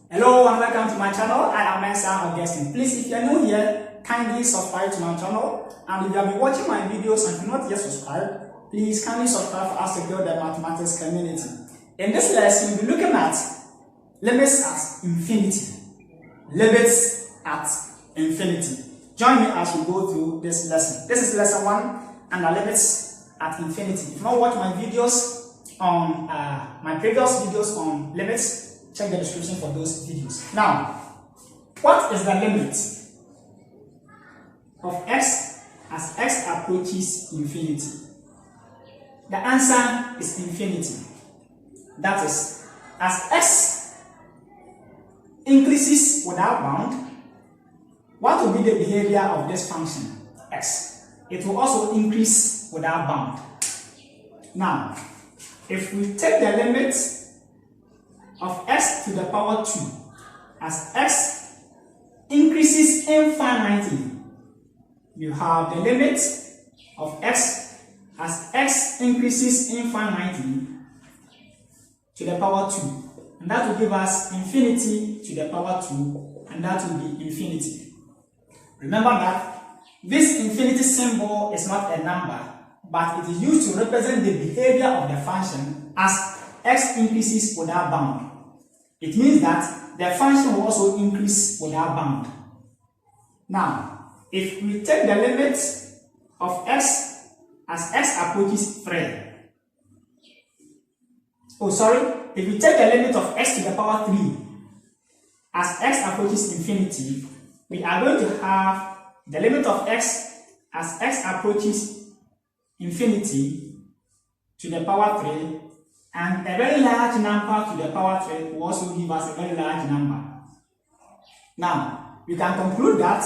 Hello and welcome to my channel. I am Mensa Augustine. Please, if you are new here, kindly subscribe to my channel. And if you have been watching my videos and do not yet subscribe, please kindly subscribe for us to build the mathematics community. In this lesson, we'll be looking at limits at infinity. Limits at infinity. Join me as we go through this lesson. This is lesson 1 and the limits at infinity. If you want to watch my videos on my previous videos on limits, check the description for those videos. Now, what is the limit of x as x approaches infinity? The answer is infinity. That is, as x increases without bound, what will be the behavior of this function x? It will also increase without bound. Now, if we take the limit of x to the power 2 as x increases infinitely, you have the limit of x as x increases infinitely to the power 2, and that will give us infinity to the power 2, and that will be infinity. Remember that this infinity symbol is not a number, but it is used to represent the behavior of the function as x increases without bound. It means that the function will also increase without bound. Now, if we take the limit of x as x approaches 3, if we take the limit of x to the power 3 as x approaches infinity, we are going to have the limit of x as x approaches infinity to the power 3, and a very large number to the power 3 will also give us a very large number. Now, we can conclude that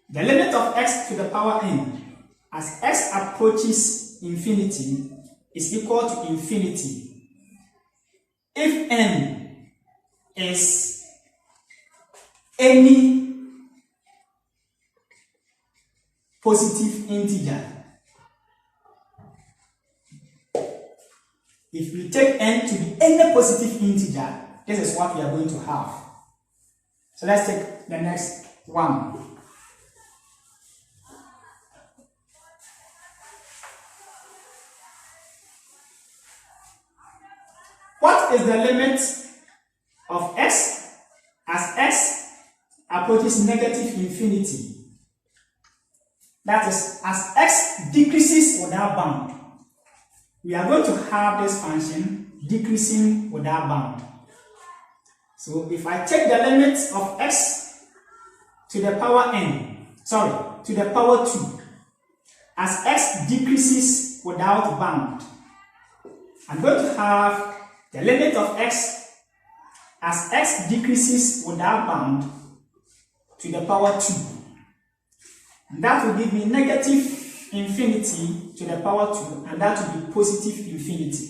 the limit of x to the power n as x approaches infinity is equal to infinity if n is any positive integer. If we take n to be any positive integer, this is what we are going to have. So let's take the next one. What is the limit of x as x approaches negative infinity? That is, as x decreases without bound, we are going to have this function decreasing without bound. So if I take the limit of x to the power to the power 2, as x decreases without bound, I'm going to have the limit of x as x decreases without bound to the power 2. And that will give me negative infinity to the power 2, and that will be positive infinity.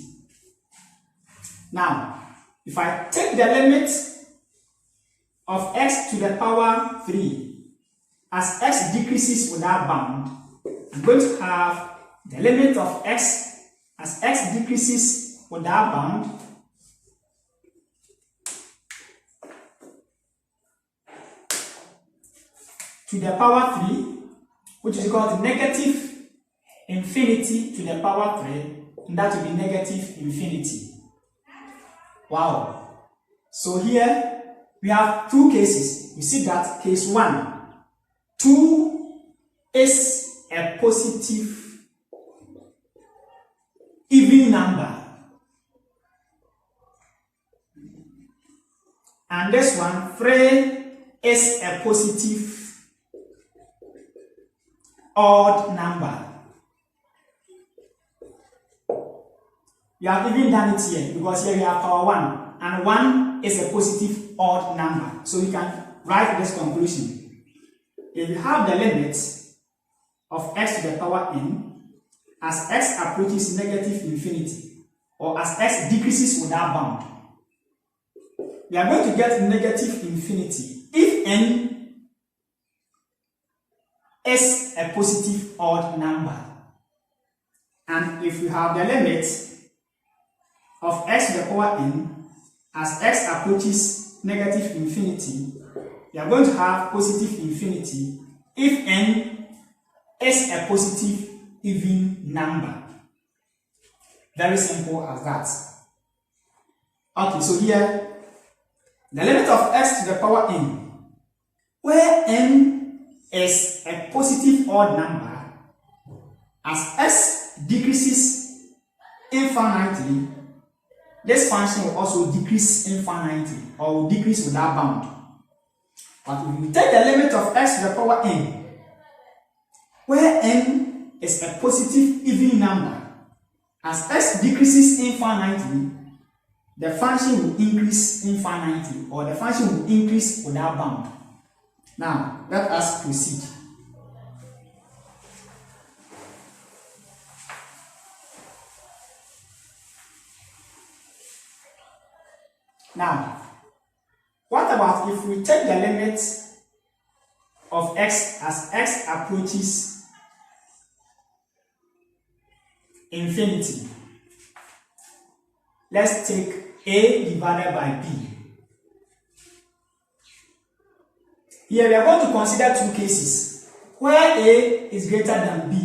Now, if I take the limit of x to the power 3 as x decreases without bound, I'm going to have the limit of x as x decreases without bound to the power 3, which is equal to negative infinity to the power 3, and that will be negative infinity. Wow. So here we have two cases. You see that case 1, 2 is a positive even number, and this one, 3, is a positive odd number. You have even done it here, because here we have power 1, and 1 is a positive odd number. So you can write this conclusion. If you have the limit of x to the power n as x approaches negative infinity, or as x decreases without bound, we are going to get negative infinity if n is a positive odd number. And if we have the limit of x to the power n as x approaches negative infinity, we are going to have positive infinity if n is a positive even number. Very simple as that. Okay, so here, the limit of x to the power n, where n is a positive odd number, as x decreases infinitely, this function will also decrease infinitely, or will decrease without bound. But if you take the limit of x to the power n, where n is a positive even number, as x decreases infinitely, the function will increase infinitely, or the function will increase without bound. Now, let us proceed. Now, what about if we take the limit of x as x approaches infinity? Let's take a divided by b. Here we are going to consider two cases, where a is greater than b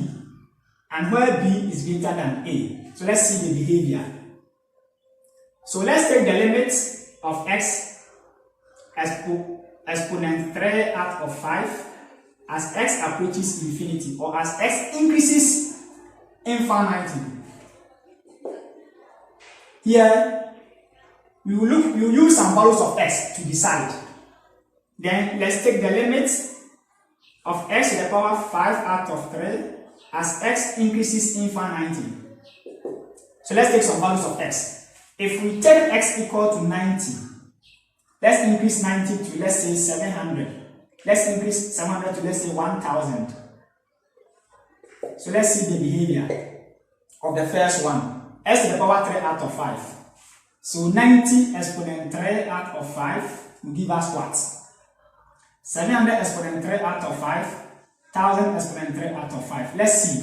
and where b is greater than a. So let's see the behavior. So let's take the limit of x exponent 3 out of 5 as x approaches infinity, or as x increases infinitely. Here we will use some values of x to decide. Then let's take the limit of x to the power 5 out of 3 as x increases infinitely. So let's take some values of x. If we take x equal to 90, let's increase 90 to, let's say, 700. Let's increase 700 to, let's say, 1000. So let's see the behavior of the first one. X to the power 3 out of 5. So 90 exponent 3 out of 5 will give us what? 700 exponent 3 out of 5, 1000 exponent 3 out of 5. Let's see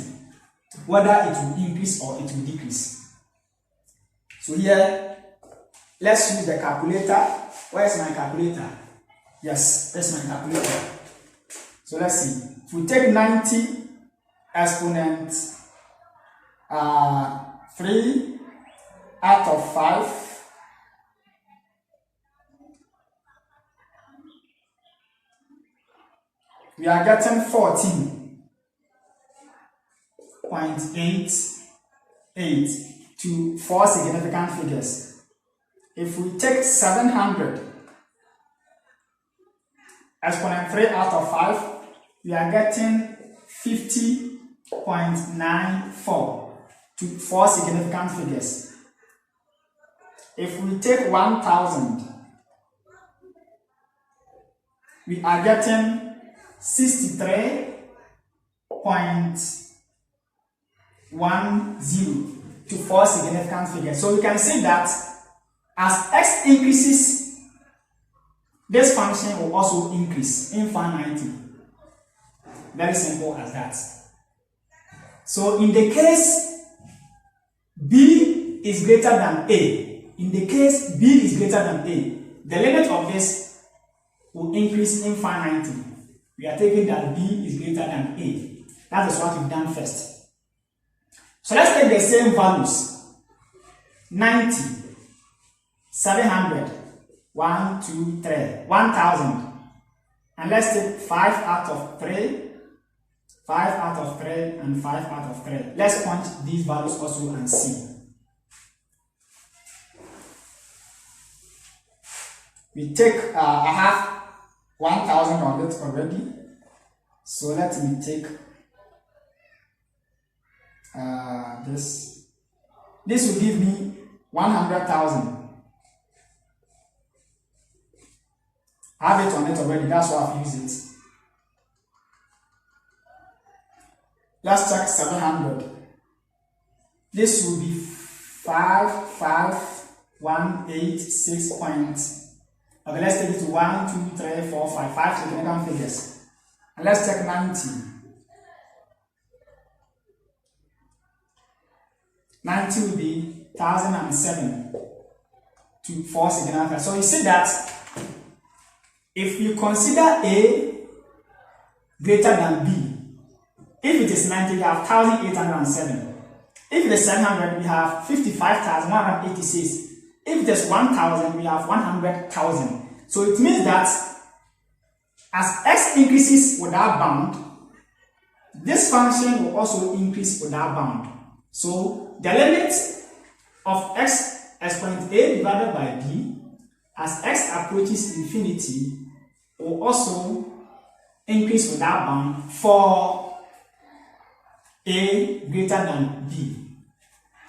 whether it will increase or it will decrease. So here, let's use the calculator. Where is my calculator? Yes, that's my calculator. So let's see. If we take 90 exponent 3 out of 5, we are getting 14.88 to 4 significant figures. If we take 700 exponent 3 out of 5, we are getting 50.94 to 4 significant figures. If we take 1000, we are getting 63.10 to 4 significant figures. So we can see that as x increases, this function will also increase infinitely. Very simple as that. So in the case b is greater than a, the limit of this will increase infinitely. We are taking that b is greater than a. That is what we've done first. So let's take the same values. 90, 700, 1, 2, 3, 1000. And let's take 5 out of 3, 5 out of 3, and 5 out of 3. Let's punch these values also and see. We take, I have 1000 on it already. So let me take this. This will give me 100,000. I have it on it already, that's why I've used it. Let's check 700. This will be 55,186 points. Okay, let's take it to 1, 2, 3, 4, 5, 5 significant figures. And let's check 90. 90 will be 1007 to 4 significant. So you see that if you consider A greater than B, if it is 90, we have 1,807. If it is 700, we have 55,186. If it is 1,000, we have 100,000. So it means that as x increases without bound, this function will also increase without bound. So the limit of x exponent A divided by B as x approaches infinity will also increase without bound for A greater than B.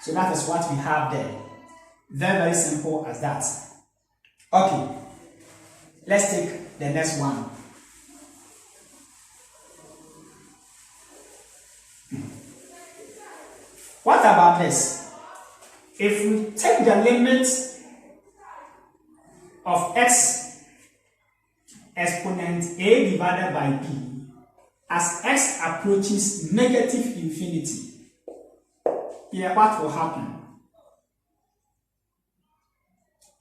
So that is what we have there. Very, very simple as that. Okay, let's take the next one. What about this? If we take the limit of x exponent A divided by B as x approaches negative infinity, here what will happen?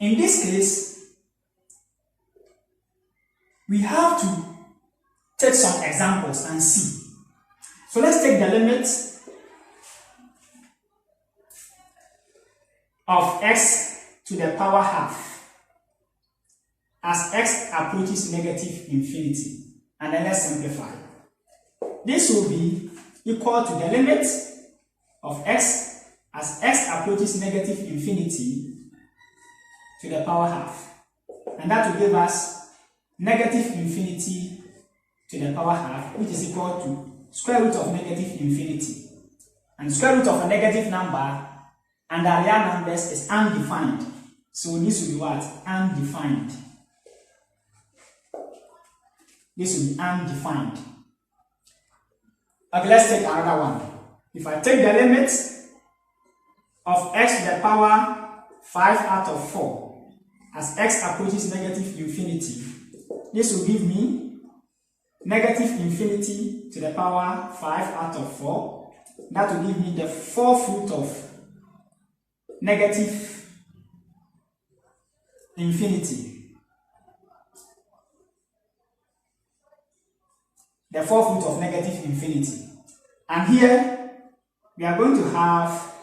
In this case, we have to take some examples and see. So let's take the limit of x to the power half as x approaches negative infinity, and then let's simplify. This will be equal to the limit of x as x approaches negative infinity to the power half, and that will give us negative infinity to the power half, which is equal to square root of negative infinity. And square root of a negative number and the real numbers is undefined. So this will be what? Undefined. This will be undefined. Okay, let's take another one. If I take the limit of x to the power 5 out of 4 as x approaches negative infinity, this will give me negative infinity to the power 5 out of 4. That will give me the 4th root of negative infinity. The 4th root of negative infinity. And here we are going to have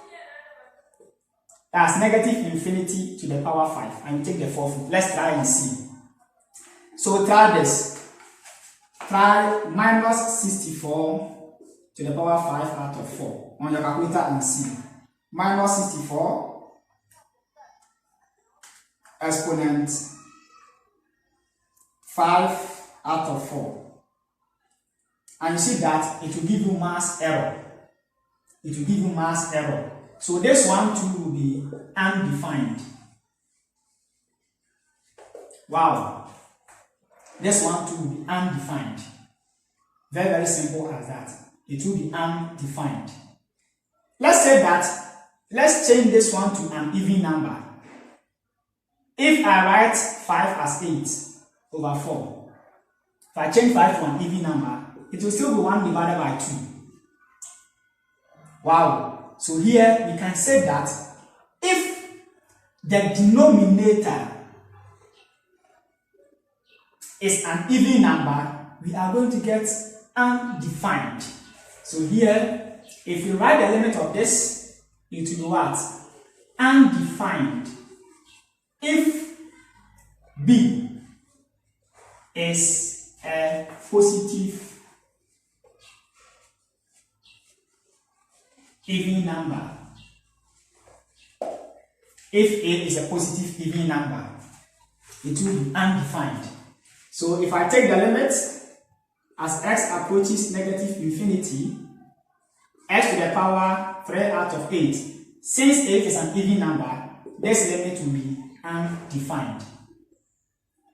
as negative infinity to the power 5. And we take the 4th root. Let's try and see. So try this. Try minus 64 to the power 5 out of 4 on your calculator and see. Minus 64 exponent 5 out of 4. And you see that it will give you mass error. It will give you mass error. So this one too will be undefined. Wow. This one too will be undefined. Very, very simple as that. It will be undefined. Let's say that, let's change this one to an even number. If I write 5 as 8 over 4, if I change 5 to an even number, it will still be 1 divided by 2. Wow. So here we can say that if the denominator is an even number, we are going to get undefined. So here, if you write the limit of this, it will be what? Undefined. If B is a positive even number, if A is a positive even number, it will be undefined. So if I take the limit as x approaches negative infinity, x to the power 3 out of 8, since 8 is an even number, this limit will be undefined.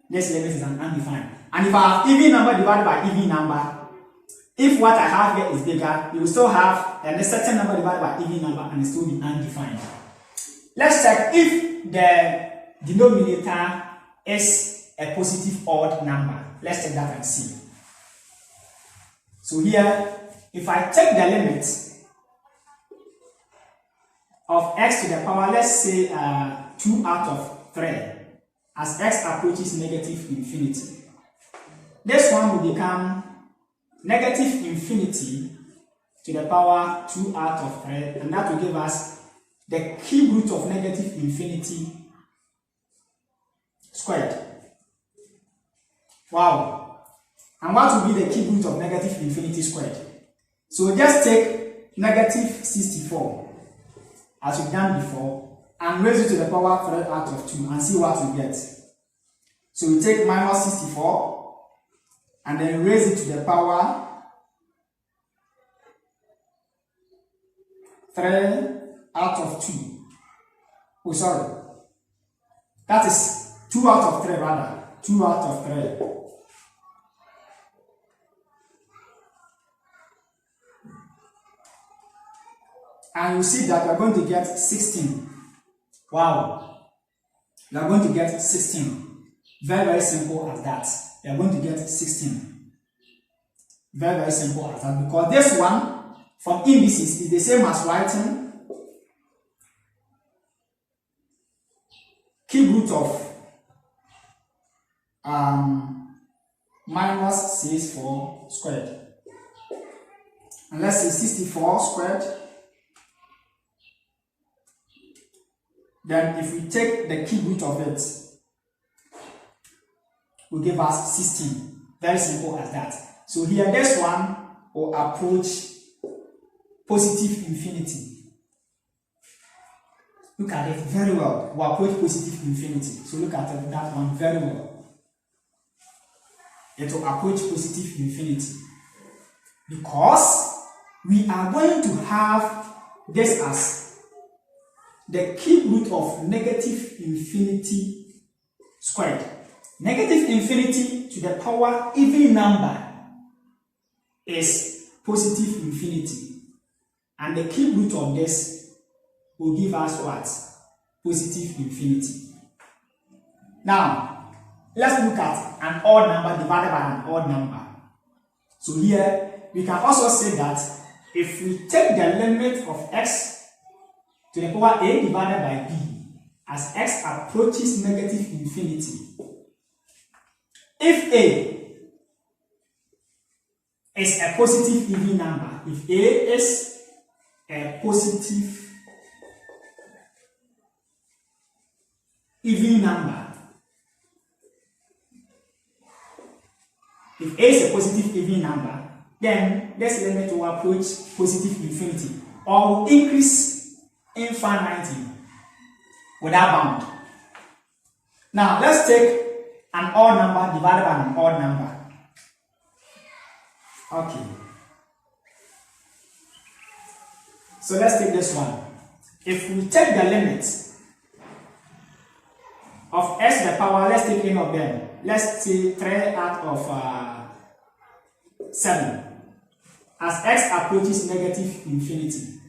This limit is an undefined. And if I have even number divided by even number, if what I have here is bigger, you will still have a certain number divided by even number and it still be undefined. Let's check if the denominator is a positive odd number. Let's check that and see. So here, if I take the limit of x to the power, let's say 2 out of 3 as x approaches negative infinity. This one will become negative infinity to the power 2 out of 3, and that will give us the cube root of negative infinity squared. Wow! And what will be the cube root of negative infinity squared? So just take negative 64 as we've done before and raise it to the power 3 out of 2 and see what we get. So we take minus 64 and then raise it to the power 3 out of 2. Oh, sorry. That is 2 out of 3 rather. 2 out of 3. And you see that we are going to get 16. Wow. We are going to get 16. Very, very simple as that. We are going to get 16. Very, very simple as that. Because this one from indices is the same as writing cube root of minus 64 squared. And let's say 64 squared. Then if we take the cube root of it, will give us 16. Very simple as that. So here this one will approach positive infinity. Look at it very well. Will approach positive infinity. So look at it, that one very well. It will approach positive infinity. Because we are going to have this as the cube root of negative infinity squared. Negative infinity to the power even number is positive infinity. And the cube root of this will give us what? Positive infinity. Now, let's look at an odd number divided by an odd number. So here, we can also say that if we take the limit of x to the power a divided by b as x approaches negative infinity, if a is a positive even number, if a is a positive even number, if a is a positive even number, then this limit will approach positive infinity or will increase infinitely without bound. Now let's take an odd number divided by an odd number. Okay. So let's take this one. If we take the limit of s to the power, let's take any of them. Let's say 3 out of 7. As x approaches negative infinity,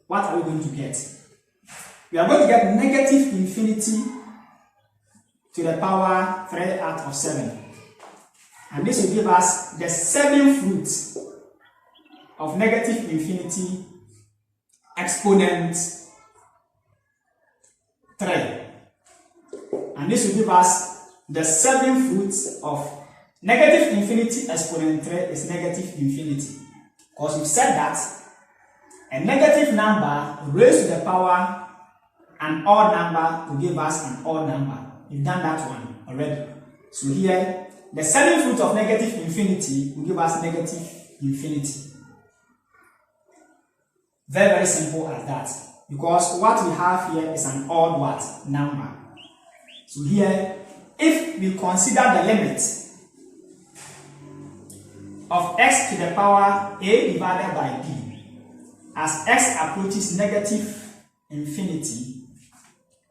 what are we going to get? We are going to get negative infinity to the power 3 out of 7. And this will give us the 7th root of negative infinity exponent 3. And this will give us the 7th root of negative infinity exponent 3 is negative infinity. Because we've said that a negative number raised to the power an odd number will give us an odd number. We've done that one already. So here, the 7th root of negative infinity will give us negative infinity. Very, very simple as that. Because what we have here is an odd what? Number. So here, if we consider the limit of x to the power a divided by b as x approaches negative infinity,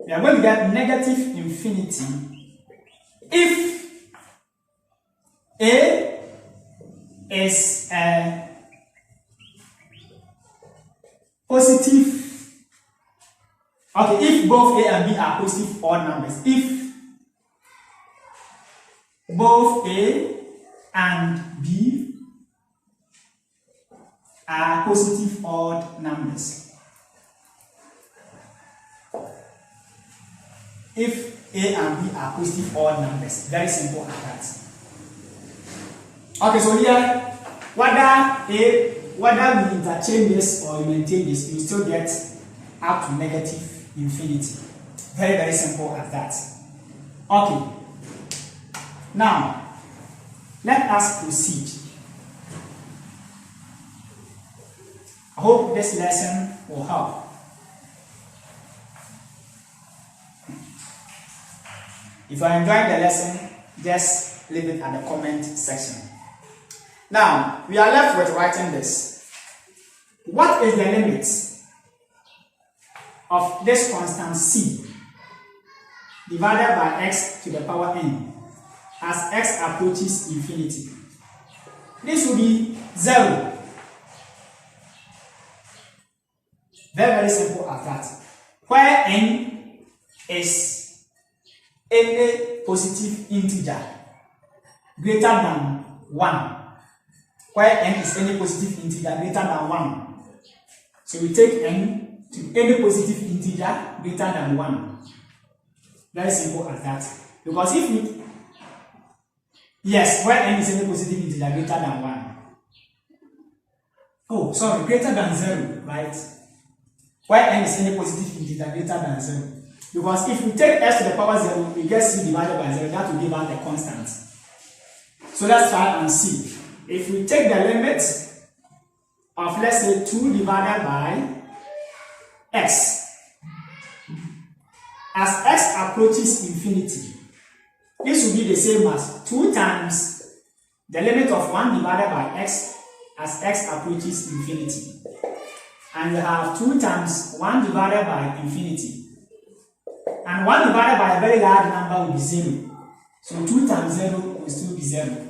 we are going to get negative infinity if a is a positive, okay, if both a and b are positive odd numbers, if both a and b are positive odd numbers. if A and B are positive odd numbers. Very simple as that. Okay, so here, whether we interchange this or you maintain this, you still get up to negative infinity. Very, very simple as that. Okay. Now, let us proceed. I hope this lesson will help. If you are enjoying the lesson, just leave it at the comment section. Now, we are left with writing this. What is the limit of this constant c divided by x to the power n as x approaches infinity? This will be 0. Very, very simple as that. Where n is any positive integer greater than 1. Where n is any positive integer greater than 1. So we take n to any positive integer greater than 1. Very simple as that. Because if we, yes, where n is any positive integer greater than 1. Oh, sorry, greater than 0, right? Where n is any positive integer greater than 0. Because if we take s to the power 0, we get c divided by 0, that will give us the constant. So let's try and see. If we take the limit of, let's say, 2 divided by x, as x approaches infinity, this will be the same as 2 times the limit of 1 divided by x as x approaches infinity. And we have 2 times 1 divided by infinity. And 1 divided by a very large number will be 0. So 2 times 0 will still be 0.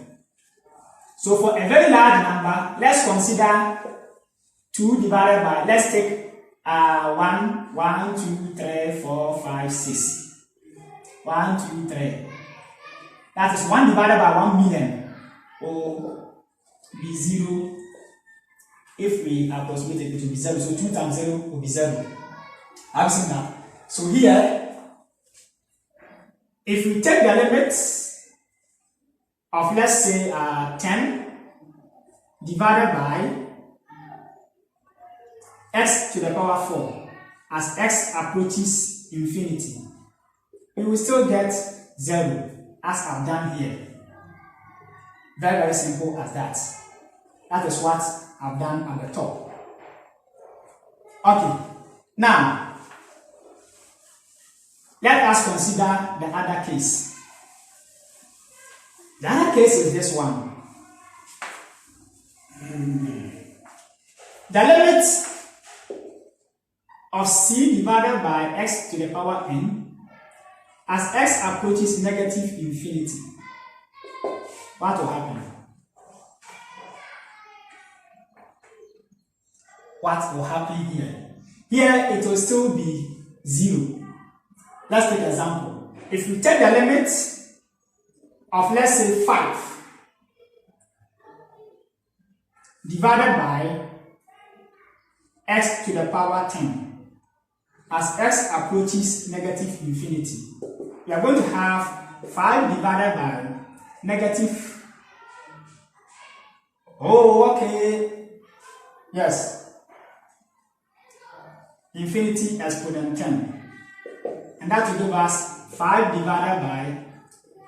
So for a very large number, let's consider 2 divided by, let's take 1, 2, 3, 4, 5, 6. 1, 2, 3. That is 1 divided by 1 million will be 0. If we approximate it, it will be 0. So 2 times 0 will be 0. Have you seen that? So here, if we take the limits of, let's say, 10 divided by x to the power 4 as x approaches infinity, we will still get 0 as I've done here. Very, very simple as that. That is what I've done at the top. Okay, now let us consider the other case. The other case is this one. The limit of c divided by x to the power n as x approaches negative infinity. What will happen? What will happen here? Here it will still be 0. Let's take an example. If we take the limit of, let's say, 5 divided by x to the power 10 as x approaches negative infinity, we are going to have 5 divided by negative, oh, okay, yes, infinity exponent 10. And that will give us 5 divided by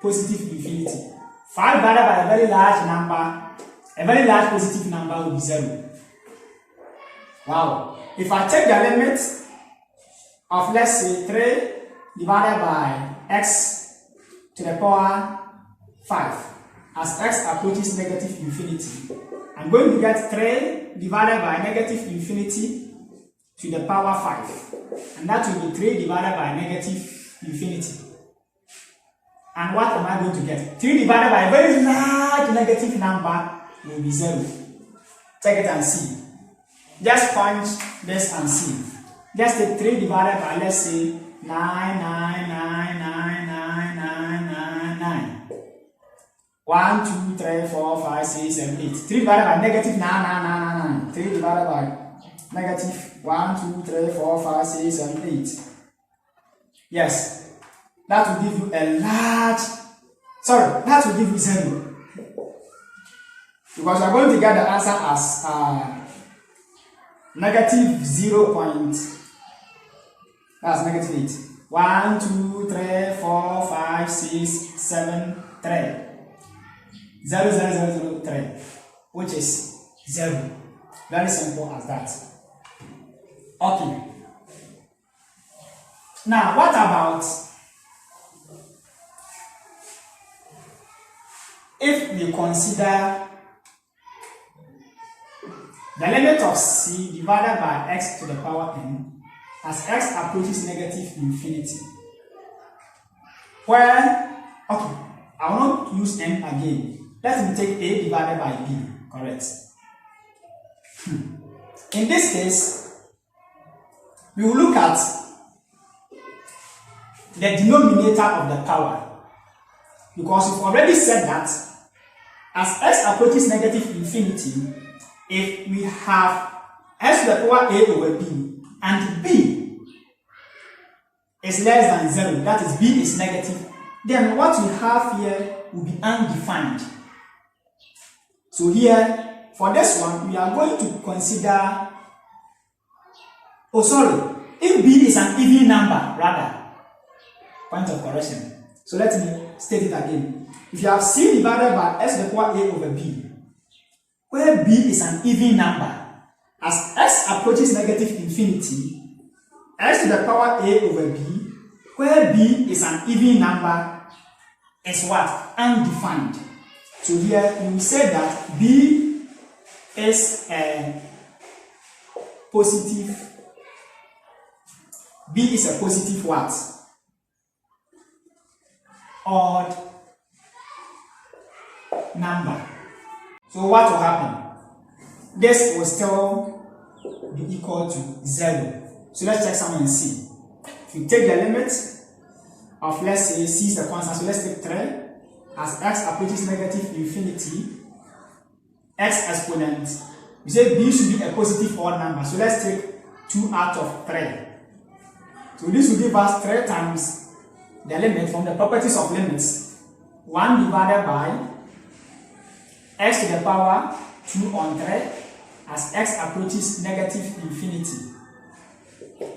positive infinity. 5 divided by a very large number, a very large positive number will be 0. Wow. If I take the limit of, let's say, 3 divided by x to the power 5 as x approaches negative infinity, I'm going to get 3 divided by negative infinity to the power 5. And that will be 3 divided by negative infinity. And what am I going to get? 3 divided by a very large negative number will be 0. Take it and see. Just punch this and see. Just take 3 divided by, let's say, 9, 9, 9, 9, 9, 9, 9, 9. 1, 2, 3, 4, 5, 6, 7, 8. 3 divided by negative 9, 9, 9, 9, 9. 3 divided by negative 1, 2, 3, 4, 5, 6, 7, 8. Yes. that will give you a large, sorry, that will give you 0. Because you are going to get the answer as negative 0. That's negative 8. 1, 2, 3, 4, 5, 6, 7, 3. 0, 0, 0, 0, 3, which is 0. Very simple as that. Okay. Now, what about if we consider the limit of c divided by x to the power n as x approaches negative infinity? Where, okay, I will not use n again. Let me take a divided by b, correct? In this case, we will look at the denominator of the power, because we've already said that as x approaches negative infinity, if we have x to the power a over b and b is less than 0, that is b is negative, then what we have here will be undefined. So here, for this one, we are going to consider, oh sorry, if b is an even number, rather, point of correction. So let me state it again. If you have c divided by x to the power a over b, where b is an even number, as x approaches negative infinity, x to the power a over b, where b is an even number, is what? Undefined. So here we will say that b is a positive, b is a positive what? Odd number. So what will happen? This will still be equal to 0. So let's check something and see. If you take the limit of, let's say, c is a constant, so let's take 3. As x approaches negative infinity, x exponent, we say b should be a positive odd number. So let's take 2 out of 3. So this will give us 3 times the limit from the properties of limits. 1 divided by x to the power 2 on 3 as x approaches negative infinity.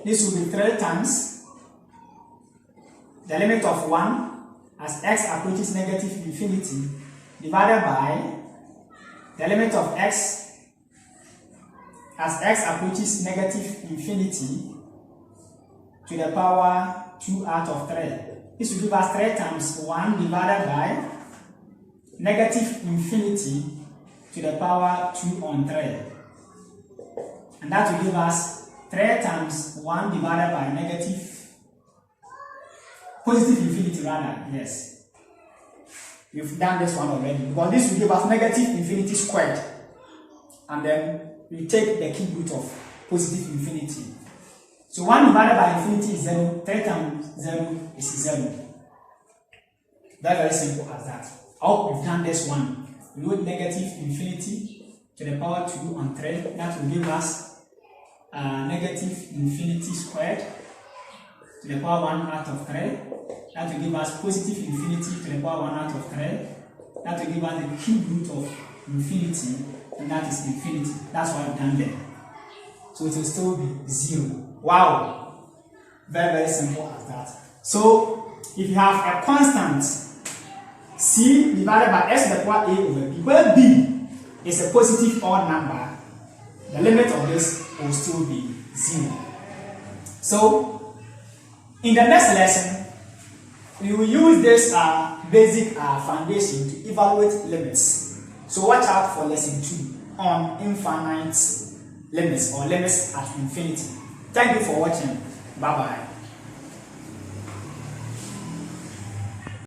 This will be 3 times the limit of 1 as x approaches negative infinity divided by the limit of x as x approaches negative infinity to the power 2 out of 3. This will give us 3 times 1 divided by negative infinity to the power 2 on 3. And that will give us 3 times 1 divided by positive infinity rather, yes. We've done this one already, because this will give us negative infinity squared. And then we take the cube root of positive infinity. So 1 divided by infinity is 0, 3 times 0 is 0. Very simple as that. I hope we've done this one. We wrote negative infinity to the power 2 on 3. That will give us negative infinity squared to the power 1 out of 3. That will give us positive infinity to the power 1 out of 3. That will give us the cube root of infinity, and that is infinity. That's what I've done there. So it will still be 0. Wow! Very simple as that. So if you have a constant c divided by x to the power a over b, where b is a positive odd number, the limit of this will still be 0. So in the next lesson, we will use this basic foundation to evaluate limits. So watch out for lesson 2 on infinite limits or limits at infinity. Thank you for watching. Bye bye.